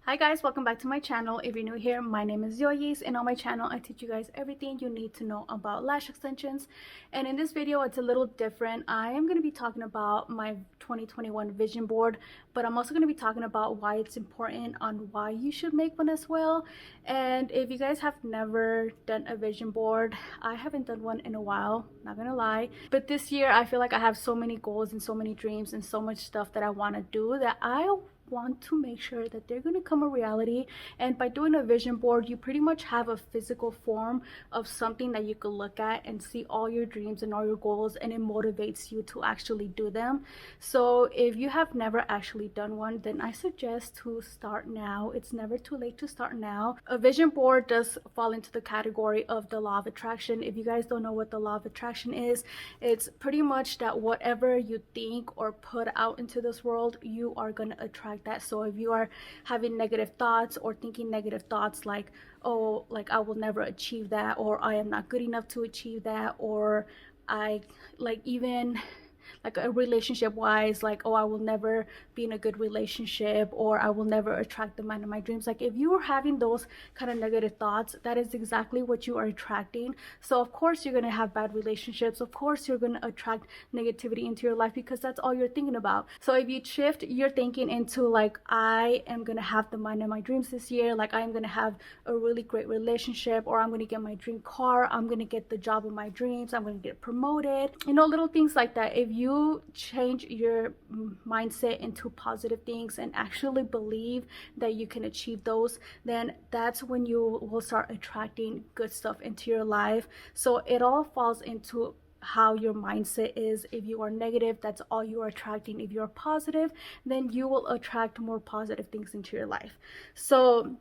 Hi guys, welcome back to my channel. If you're new here, my name is Yoyis, and on my channel I teach you guys everything you need to know about lash extensions. And in this video it's a little different. I am going to be talking about my 2021 vision board, but I'm also going to be talking about why it's important, on why you should make one as well. And if you guys have never done a vision board, I haven't done one in a while, not gonna lie, but this year I feel like I have so many goals and so many dreams and so much stuff that I want to do that I want to make sure that they're going to come a reality. And by doing a vision board, you pretty much have a physical form of something that you could look at and see all your dreams and all your goals, and it motivates you to actually do them. So if you have never actually done one, then I suggest to start now. It's never too late to start now. A vision board does fall into the category of the law of attraction. If you guys don't know what the law of attraction is, it's pretty much that whatever you think or put out into this world, you are going to attract that. So if you are having negative thoughts or thinking negative thoughts like, oh, like I will never achieve that, or I am not good enough to achieve that, or I like, even like a relationship wise, like, oh, I will never be in a good relationship, or I will never attract the man of my dreams. Like if you are having those kind of negative thoughts, that is exactly what you are attracting. So of course you're going to have bad relationships, of course you're going to attract negativity into your life, because that's all you're thinking about. So if you shift your thinking into like, I am going to have the man of my dreams this year, like I am going to have a really great relationship, or I'm going to get my dream car, I'm going to get the job of my dreams, I'm going to get promoted, you know, little things like that. If you change your mindset into positive things and actually believe that you can achieve those, then that's when you will start attracting good stuff into your life. So it all falls into how your mindset is. If you are negative, that's all you are attracting. If you're positive, then you will attract more positive things into your life. So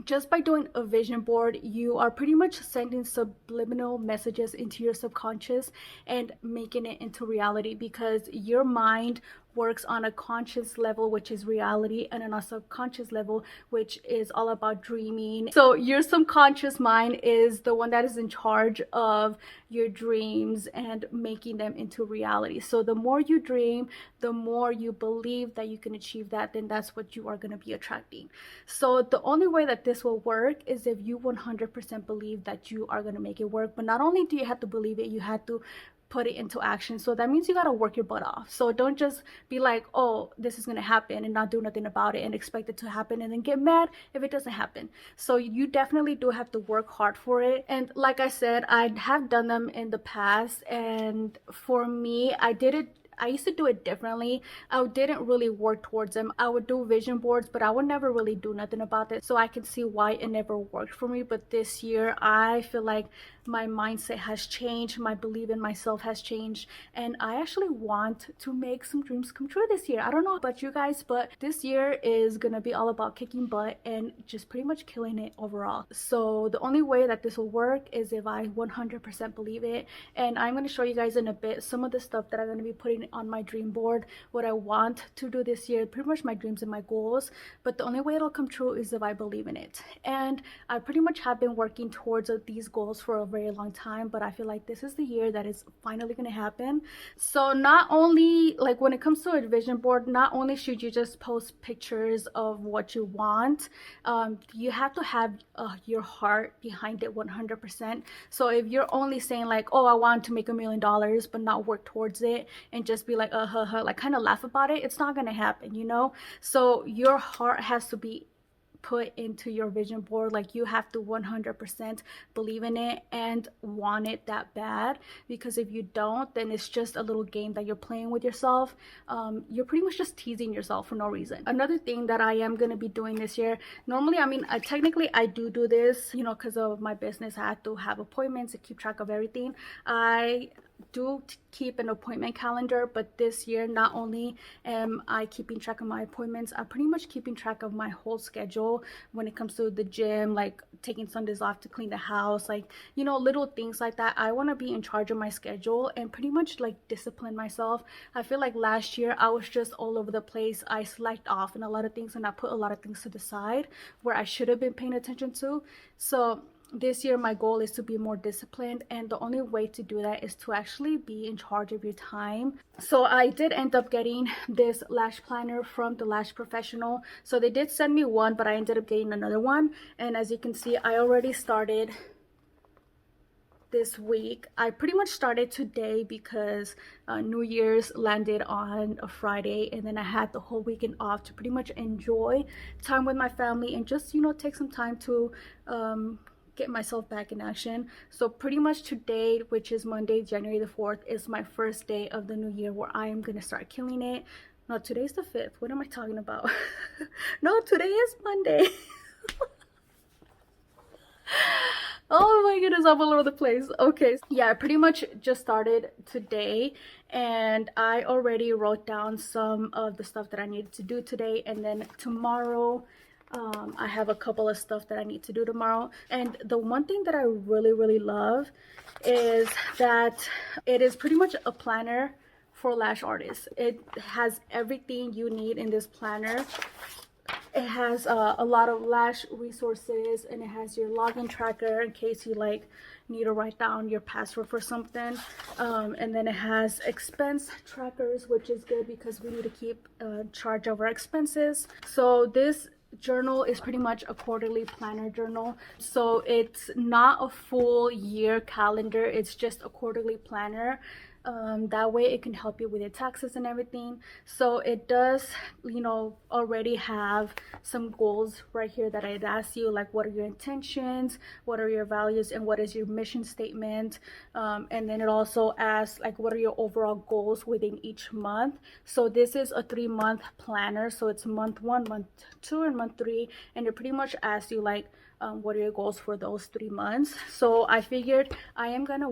just by doing a vision board, you are pretty much sending subliminal messages into your subconscious and making it into reality, because your mind works on a conscious level, which is reality, and on a subconscious level, which is all about dreaming. So your subconscious mind is the one that is in charge of your dreams and making them into reality. So the more you dream, the more you believe that you can achieve that, then that's what you are going to be attracting. So the only way that this will work is if you 100% believe that you are going to make it work. But not only do you have to believe it, you have to put it into action. So that means you got to work your butt off. So don't just be like, oh, this is going to happen, and not do nothing about it and expect it to happen and then get mad if it doesn't happen. So you definitely do have to work hard for it. And like I said, I have done them in the past, and for me, I used to do it differently. I didn't really work towards them. I would do vision boards, but I would never really do nothing about it. So I can see why it never worked for me. But this year, I feel like my mindset has changed. My belief in myself has changed. And I actually want to make some dreams come true this year. I don't know about you guys, but this year is going to be all about kicking butt and just pretty much killing it overall. So the only way that this will work is if I 100% believe it. And I'm going to show you guys in a bit some of the stuff that I'm going to be putting on my dream board, what I want to do this year, pretty much my dreams and my goals. But the only way it'll come true is if I believe in it. And I pretty much have been working towards these goals for a very long time, but I feel like this is the year that is finally going to happen. So not only, like when it comes to a vision board, not only should you just post pictures of what you want, you have to have your heart behind it 100%. So if you're only saying like, oh, I want to make $1 million, but not work towards it and just be like, like kind of laugh about it, it's not gonna happen, you know? So your heart has to be put into your vision board. Like you have to 100% believe in it and want it that bad, because if you don't, then it's just a little game that you're playing with yourself. You're pretty much just teasing yourself for no reason. Another thing that I am going to be doing this year, normally, I mean, technically I do this, you know, because of my business. I have to have appointments to keep track of everything. I do keep an appointment calendar, but this year not only am I keeping track of my appointments, I'm pretty much keeping track of my whole schedule when it comes to the gym, like taking Sundays off to clean the house, like, you know, little things like that. I want to be in charge of my schedule and pretty much like discipline myself. I feel like last year I was just all over the place. I slacked off in a lot of things, and I put a lot of things to the side where I should have been paying attention to. So this year my goal is to be more disciplined, and the only way to do that is to actually be in charge of your time. So I did end up getting this lash planner from the Lash Professional. So they did send me one, but I ended up getting another one, and as you can see, I already started this week. I pretty much started today because New Year's landed on a Friday, and then I had the whole weekend off to pretty much enjoy time with my family and just, you know, take some time to get myself back in action. So pretty much today, which is Monday, January the 4th, is my first day of the new year where I am gonna start killing it. No, today's the 5th. What am I talking about? No, today is Monday. Oh my goodness, I'm all over the place. Okay, yeah, I pretty much just started today, and I already wrote down some of the stuff that I needed to do today, and then tomorrow I have a couple of stuff that I need to do tomorrow. And the one thing that I really love is that it is pretty much a planner for lash artists. It has everything you need in this planner. It has a lot of lash resources, and it has your login tracker in case you like need to write down your password for something, and then it has expense trackers, which is good because we need to keep charge of our expenses. So this journal is pretty much a quarterly planner journal, so it's not a full year calendar, it's just a quarterly planner. That way it can help you with your taxes and everything. So it does, you know, already have some goals right here that I'd ask you, like what are your intentions, what are your values, and what is your mission statement. And then it also asks like what are your overall goals within each month. So this is a 3-month planner, so it's month 1, month 2, and month 3, and it pretty much asks you like what are your goals for those 3 months. So I figured I am gonna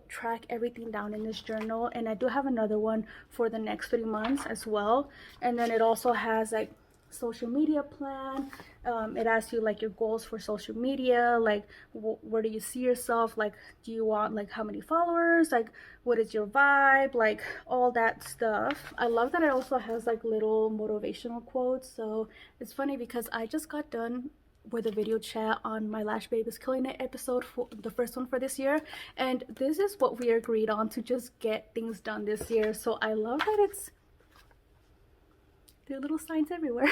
track everything down in this journal, and I do have another one for the next 3 months as well. And then it also has like social media plan. It asks you like your goals for social media, like where do you see yourself, like do you want like how many followers, like what is your vibe, like all that stuff. I love that it also has like little motivational quotes. So it's funny because I just got done with a video chat on my Lash Babies Killing It episode, for the first one for this year, and this is what we agreed on to just get things done this year. So I love that there are little signs everywhere.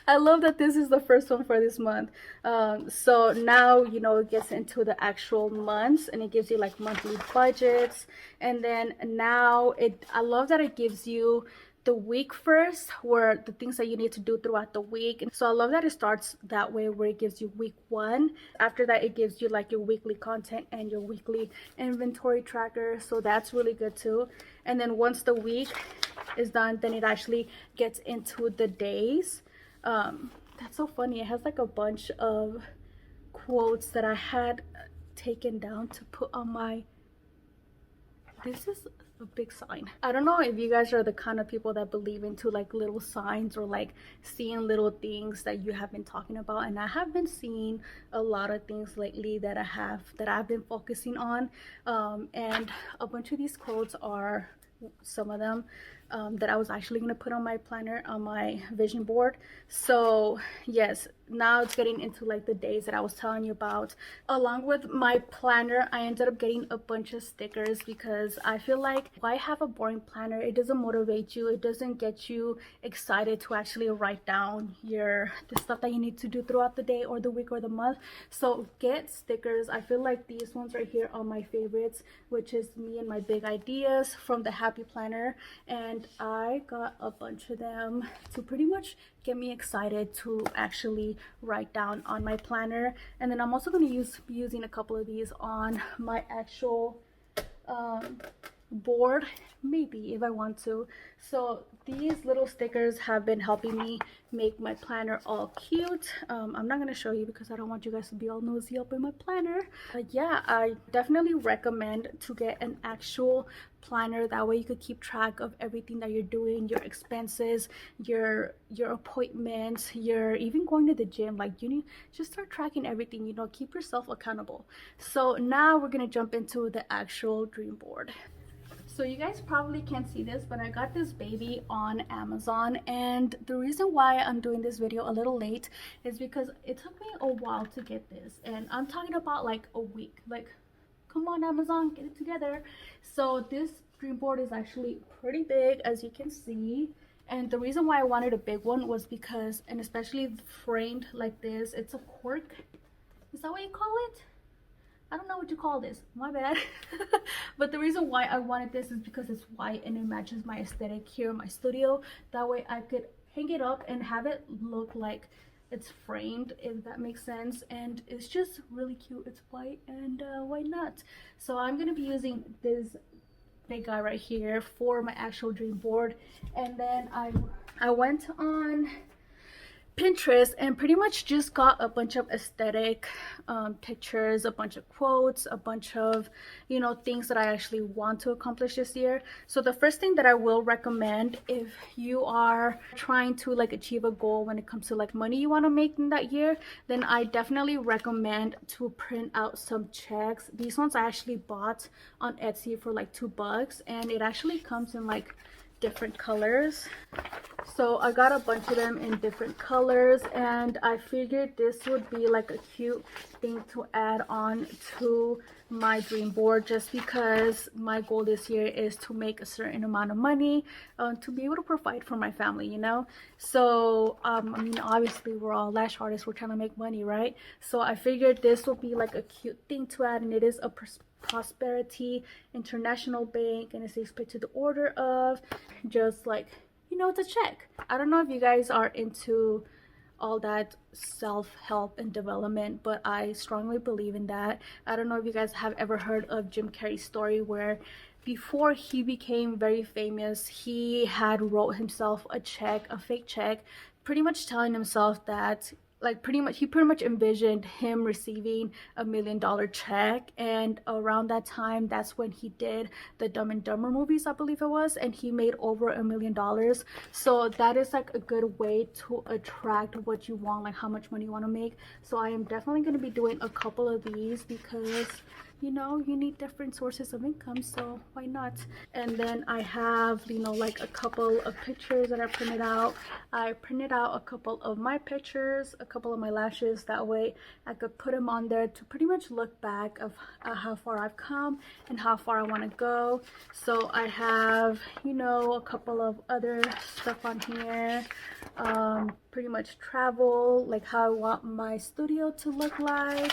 I love that this is the first one for this month. So now, you know, it gets into the actual months, and it gives you like monthly budgets. And then now I love that it gives you the week first, where the things that you need to do throughout the week. And so I love that it starts that way, where it gives you week 1. After that, it gives you like your weekly content and your weekly inventory tracker. So that's really good too. And then once the week is done, then it actually gets into the days. That's so funny. It has like a bunch of quotes that I had taken down to put on my, this is a big sign. I don't know if you guys are the kind of people that believe into like little signs or like seeing little things that you have been talking about, and I have been seeing a lot of things lately that I've been focusing on, and a bunch of these quotes are some of them that I was actually going to put on my planner, on my vision board. So yes, now it's getting into like the days that I was telling you about. Along with my planner, I ended up getting a bunch of stickers because I feel like why have a boring planner? It doesn't motivate you, it doesn't get you excited to actually write down the stuff that you need to do throughout the day or the week or the month. So get stickers. I feel like these ones right here are my favorites, which is me and my big ideas from the Happy Planner, and I got a bunch of them to pretty much get me excited to actually write down on my planner. And then I'm also going to be using a couple of these on my actual board, maybe, if I want to. So these little stickers have been helping me make my planner all cute. I'm not going to show you because I don't want you guys to be all nosy up in my planner. But yeah, I definitely recommend to get an actual planner. That way you could keep track of everything that you're doing, your expenses, your appointments, you're even going to the gym. Like, you need just start tracking everything, you know, keep yourself accountable. So now we're going to jump into the actual dream board. So you guys probably can't see this, but I got this baby on Amazon, and the reason why I'm doing this video a little late is because it took me a while to get this, and I'm talking about like a week. Like, come on Amazon, get it together. So this dream board is actually pretty big, as you can see, and the reason why I wanted a big one was because, and especially framed like this, it's a cork. Is that what you call it? I don't know what you call this, my bad. But the reason why I wanted this is because it's white and it matches my aesthetic here in my studio. That way I could hang it up and have it look like it's framed, if that makes sense. And it's just really cute. It's white, and why not? So I'm gonna be using this big guy right here for my actual dream board. And then I went on Pinterest and pretty much just got a bunch of aesthetic pictures, a bunch of quotes, a bunch of, you know, things that I actually want to accomplish this year. So the first thing that I will recommend, if you are trying to like achieve a goal when it comes to like money you want to make in that year, then I definitely recommend to print out some checks. These ones I actually bought on Etsy for like $2, and it actually comes in like different colors. So I got a bunch of them in different colors, and I figured this would be like a cute thing to add on to my dream board, just because my goal this year is to make a certain amount of money to be able to provide for my family, you know. So I mean, obviously we're all lash artists, we're trying to make money, right? So I figured this will be like a cute thing to add, and it is a Prosperity International Bank, and it says pay to the order of, just like, you know, it's a check. I don't know if you guys are into all that self-help and development, but I strongly believe in that. I don't know if you guys have ever heard of Jim Carrey's story, where before he became very famous, he had wrote himself a check, a fake check, pretty much telling himself that, like, he pretty much envisioned him receiving $1 million check. And around that time, that's when he did the Dumb and Dumber movies, I believe it was, and he made over $1 million. So that is like a good way to attract what you want, like how much money you want to make. So I am definitely going to be doing a couple of these, because, you know, you need different sources of income, so why not? And then I have, you know, like a couple of pictures that I printed out. I printed out a couple of my pictures, a couple of my lashes, that way I could put them on there to pretty much look back of how far I've come and how far I want to go. So I have, you know, a couple of other stuff on here, pretty much travel, like how I want my studio to look like.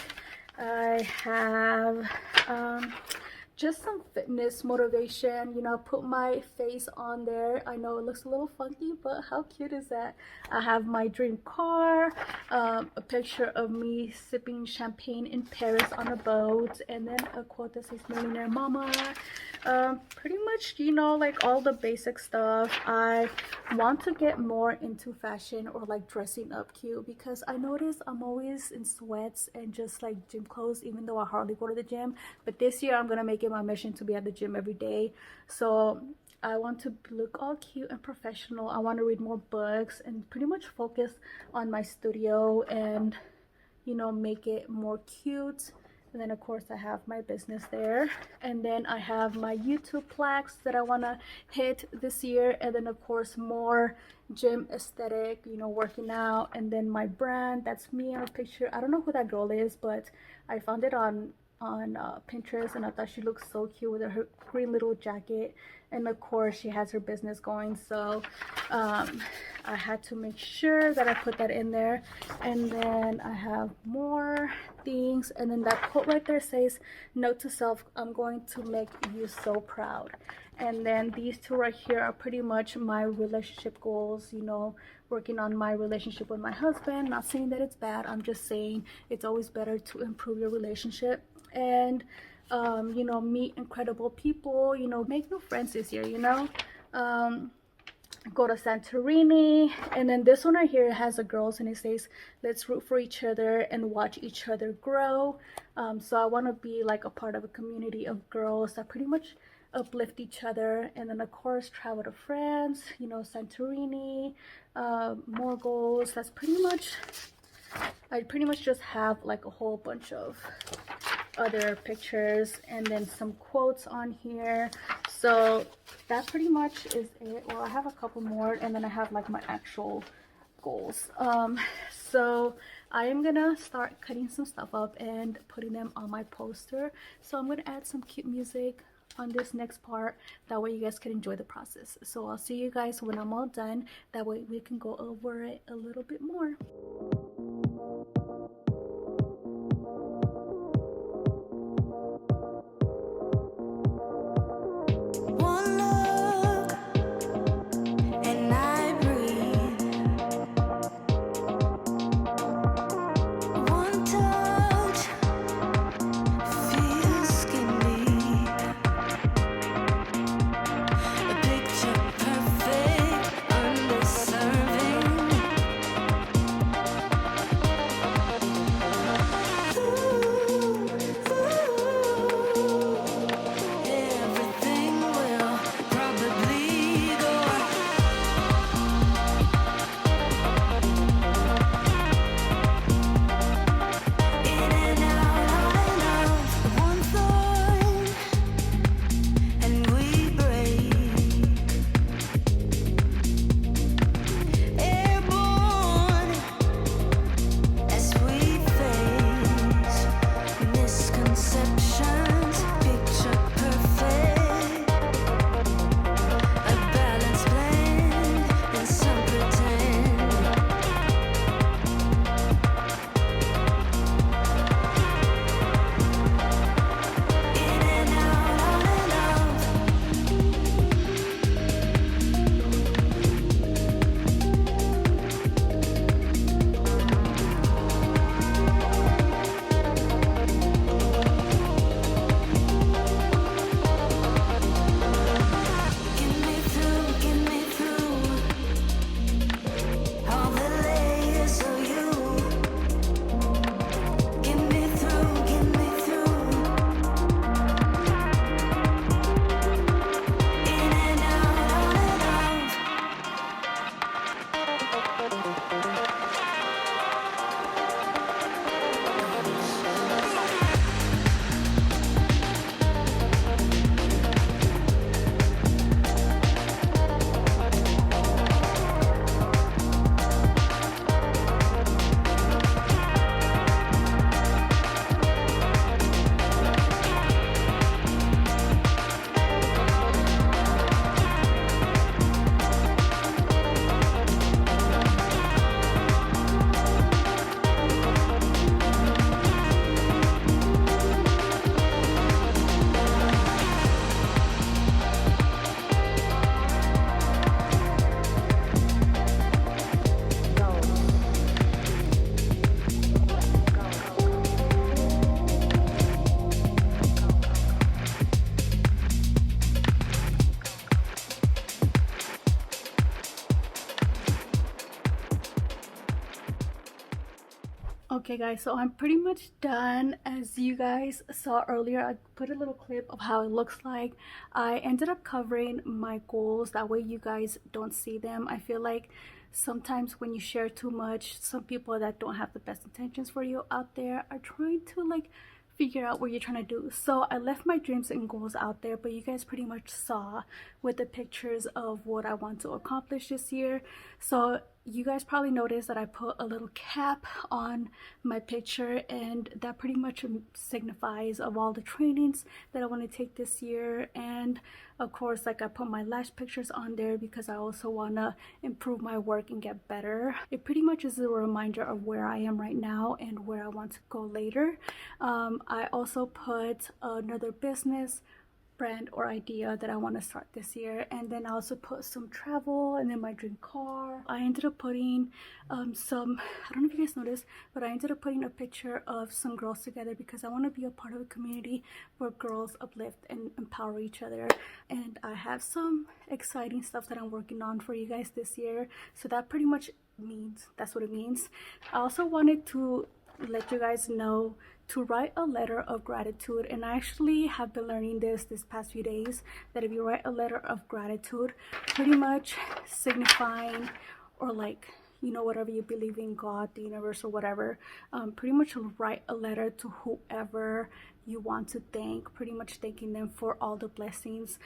I have just some fitness motivation, you know, put my face on there. I know it looks a little funky, but how cute is that? I have my dream car, a picture of me sipping champagne in Paris on a boat, and then a quote that says millionaire mama. Pretty much, you know, like all the basic stuff. I want to get more into fashion, or like dressing up cute, because I notice I'm always in sweats and just like gym clothes, even though I hardly go to the gym. But this year I'm gonna make it my mission to be at the gym every day. So I want to look all cute and professional. I want to read more books and pretty much focus on my studio and, you know, make it more cute. And then of course I have my business there, and then I have my YouTube plaques that I want to hit this year, and then of course more gym aesthetic, you know, working out, and then my brand, that's me on a picture. I don't know who that girl is, but I found it on Pinterest, and I thought she looked so cute with her green little jacket, and of course she has her business going, so I had to make sure that I put that in there. And then I have more things, and then that quote right there says, note to self, I'm going to make you so proud. And then these two right here are pretty much my relationship goals, you know, working on my relationship with my husband. Not saying that it's bad, I'm just saying it's always better to improve your relationship. And you know, meet incredible people, you know, make new friends this year, you know. Go to Santorini. And then this one right here has the girls, and it says, let's root for each other and watch each other grow. So I want to be like a part of a community of girls that pretty much uplift each other. And then of course travel to France, you know, Santorini, more goals. That's pretty much, I pretty much just have like a whole bunch of other pictures and then some quotes on here. So that pretty much is it. Well, I have a couple more, and then I have like my actual goals. So I am gonna start cutting some stuff up and putting them on my poster. So I'm gonna add some cute music on this next part, that way you guys can enjoy the process. So I'll see you guys when I'm all done, that way we can go over it a little bit more. Okay guys, so I'm pretty much done. As you guys saw earlier, I put a little clip of how it looks like. I ended up covering my goals, that way you guys don't see them. I feel like sometimes when you share too much, some people that don't have the best intentions for you out there are trying to like figure out what you're trying to do. So I left my dreams and goals out there, but you guys pretty much saw with the pictures of what I want to accomplish this year. So you guys probably noticed that I put a little cap on my picture, and that pretty much signifies of all the trainings that I want to take this year. And of course, like, I put my lash pictures on there because I also want to improve my work and get better. It pretty much is a reminder of where I am right now and where I want to go later. I also put another business brand or idea that I want to start this year, and then I also put some travel, and then my dream car. I ended up putting some, I don't know if you guys noticed, but I ended up putting a picture of some girls together because I want to be a part of a community where girls uplift and empower each other. And I have some exciting stuff that I'm working on for you guys this year, so that pretty much means, that's what it means. I also wanted to let you guys know to write a letter of gratitude, and I actually have been learning this past few days, that if you write a letter of gratitude, pretty much signifying, or like, you know, whatever you believe in, God, the universe, or whatever, pretty much write a letter to whoever you want to thank, pretty much thanking them for all the blessings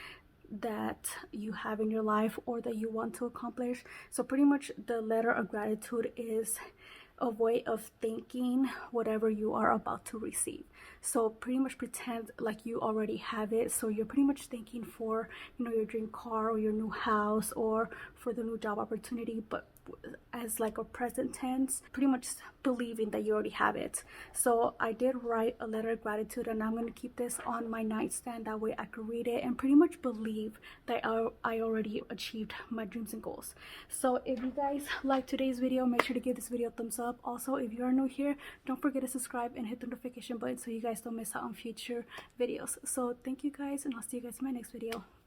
that you have in your life or that you want to accomplish. So pretty much the letter of gratitude is a way of thanking whatever you are about to receive. So pretty much pretend like you already have it. So you're pretty much thanking for, you know, your dream car or your new house or for the new job opportunity, but as like a present tense, pretty much believing that you already have it. So I did write a letter of gratitude, and I'm going to keep this on my nightstand, that way I could read it and pretty much believe that I already achieved my dreams and goals. So if you guys like today's video, make sure to give this video a thumbs up. Also, if you are new here, don't forget to subscribe and hit the notification button so you guys don't miss out on future videos. So thank you guys, and I'll see you guys in my next video.